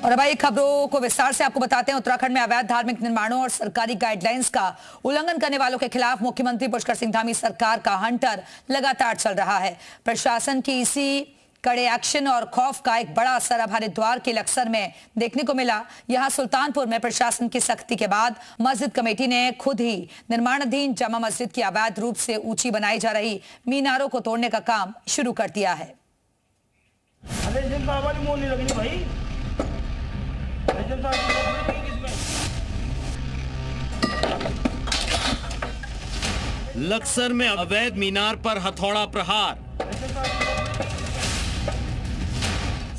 और अब भाई खबरों को विस्तार से आपको बताते हैं। उत्तराखंड में अवैध धार्मिक निर्माणों और सरकारी गाइडलाइंस का उल्लंघन करने वालों के खिलाफ मुख्यमंत्री पुष्कर सिंह धामी सरकार का हंटर लगातार चल रहा है। प्रशासन की इसी कड़े एक्शन और खौफ का एक बड़ा असर अब हरिद्वार के लक्सर में देखने को मिला। यहां सुल्तानपुर में प्रशासन की सख्ती के बाद मस्जिद कमेटी ने खुद ही निर्माणाधीन जामा मस्जिद की अवैध रूप से ऊंची बनाई जा रही मीनारों को तोड़ने का काम शुरू कर दिया है। लक्सर में अवैध मीनार पर हथौड़ा प्रहार,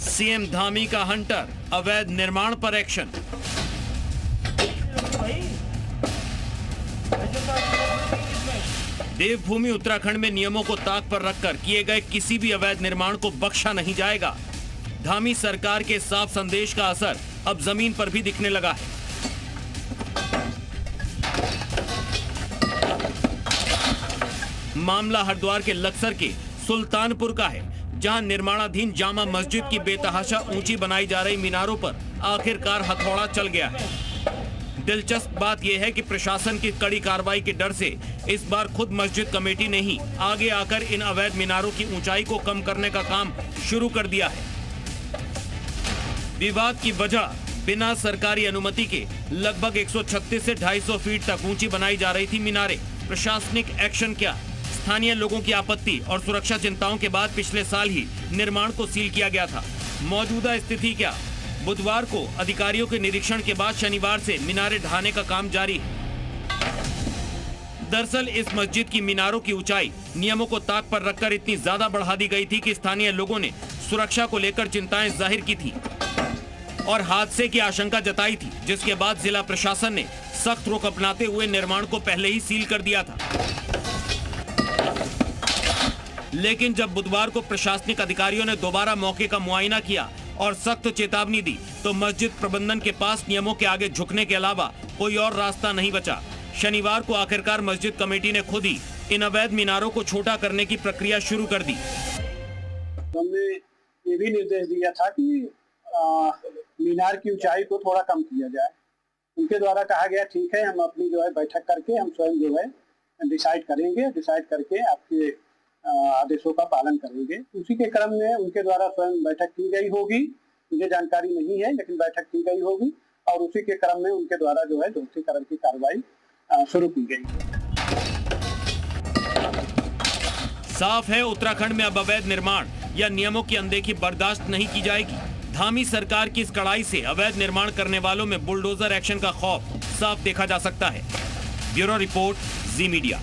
सीएम धामी का हंटर, अवैध निर्माण पर एक्शन। देवभूमि उत्तराखंड में नियमों को ताक पर रखकर किए गए किसी भी अवैध निर्माण को बख्शा नहीं जाएगा। धामी सरकार के साफ संदेश का असर अब जमीन पर भी दिखने लगा है। मामला हरिद्वार के लक्सर के सुल्तानपुर का है, जहां निर्माणाधीन जामा मस्जिद की बेतहाशा ऊंची बनाई जा रही मीनारों पर आखिरकार हथौड़ा चल गया है। दिलचस्प बात यह है कि प्रशासन की कड़ी कार्रवाई के डर से इस बार खुद मस्जिद कमेटी ने ही आगे आकर इन अवैध मीनारों की ऊंचाई को कम करने का काम शुरू कर दिया है। विवाद की वजह बिना सरकारी अनुमति के लगभग 136 से 250 फीट तक ऊंची बनाई जा रही थी मीनारें। प्रशासनिक एक्शन क्या? स्थानीय लोगों की आपत्ति और सुरक्षा चिंताओं के बाद पिछले साल ही निर्माण को सील किया गया था। मौजूदा स्थिति क्या? बुधवार को अधिकारियों के निरीक्षण के बाद शनिवार से मीनारें ढहाने का काम जारी है। दरअसल इस मस्जिद की मीनारों की ऊंचाई नियमों को ताक पर रखकर इतनी ज्यादा बढ़ा दी गई थी कि स्थानीय लोगों ने सुरक्षा को लेकर चिंताएं जाहिर की थी और हादसे की आशंका जताई थी, जिसके बाद जिला प्रशासन ने सख्त रुख अपनाते हुए निर्माण को पहले ही सील कर दिया था। लेकिन जब बुधवार को प्रशासनिक अधिकारियों ने दोबारा मौके का मुआयना किया और सख्त चेतावनी दी, तो मस्जिद प्रबंधन के पास नियमों के आगे झुकने के अलावा कोई और रास्ता नहीं बचा। शनिवार को आखिरकार मस्जिद कमेटी ने खुद ही इन अवैध मीनारों को छोटा करने की प्रक्रिया शुरू कर दी। हमने ये भी निर्देश दिया था कि मीनार की ऊंचाई को थोड़ा कम किया जाए। उनके द्वारा कहा गया ठीक है, हम अपनी जो है बैठक करके हम स्वयं जो है डिसाइड करके आपके आदेशों का पालन करेंगे। उसी के क्रम में उनके द्वारा स्वयं बैठक की गई होगी, मुझे जानकारी नहीं है, लेकिन बैठक की गई होगी और उसी के क्रम में उनके द्वारा जो है दोषीकरण की कार्रवाई शुरू की गई। साफ है, उत्तराखंड में अब अवैध निर्माण या नियमों की अनदेखी बर्दाश्त नहीं की जाएगी। धामी सरकार की इस कड़ाई से अवैध निर्माण करने वालों में बुलडोजर एक्शन का खौफ साफ देखा जा सकता है। ब्यूरो रिपोर्ट, जी मीडिया।